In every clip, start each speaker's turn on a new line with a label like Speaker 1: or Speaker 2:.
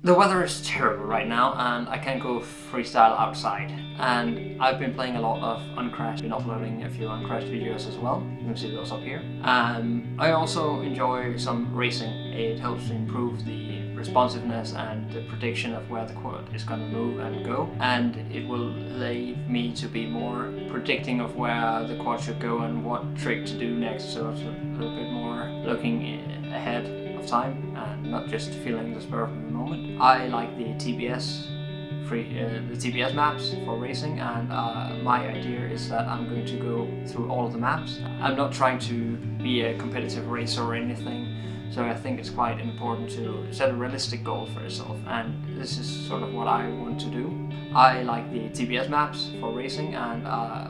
Speaker 1: The weather is terrible right now and I can't go freestyle outside. And I've been playing a lot of Uncrashed, been uploading a few Uncrashed videos as well. You can see those up here. I also enjoy some racing. It helps to improve the responsiveness and the prediction of where the quad is going to move and go. And it will leave me to be more predicting of where the quad should go and what trick to do next. So it's a little bit more looking ahead of time and not just feeling the spur of the moment. I like the TBS maps for racing, and my idea is that I'm going to go through all of the maps. I'm not trying to be a competitive racer or anything, so I think it's quite important to set a realistic goal for yourself, and this is sort of what I want to do. I like the TBS maps for racing, and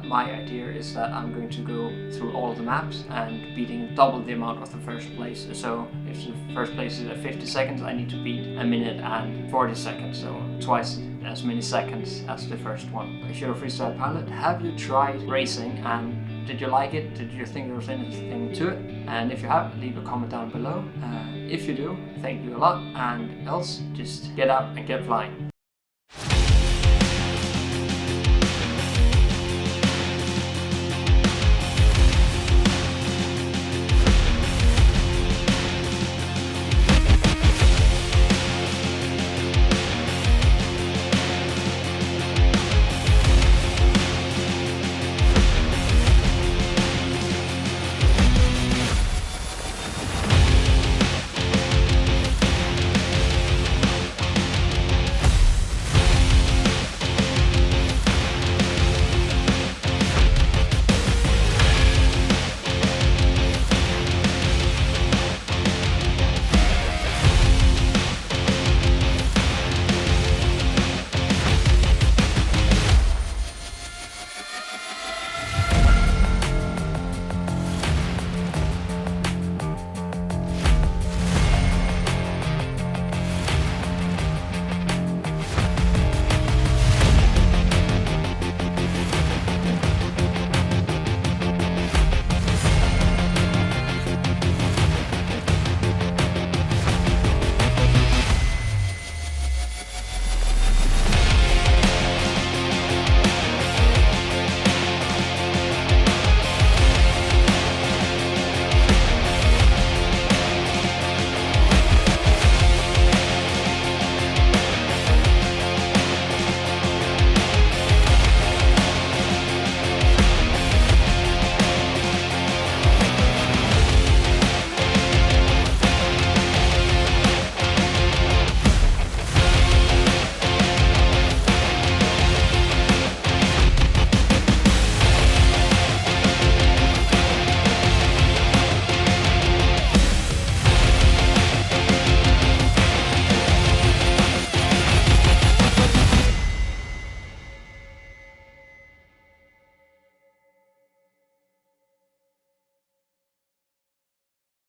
Speaker 1: my idea is that I'm going to go through all of the maps and beating double the amount of the first place. So if the first place is at 50 seconds, I need to beat 1 minute and 40 seconds, so twice as many seconds as the first one. If you're a freestyle pilot, have you tried racing and did you like it? Did you think there was anything to it? And if you have, leave a comment down below. If you do, thank you a lot, and else just get out and get flying.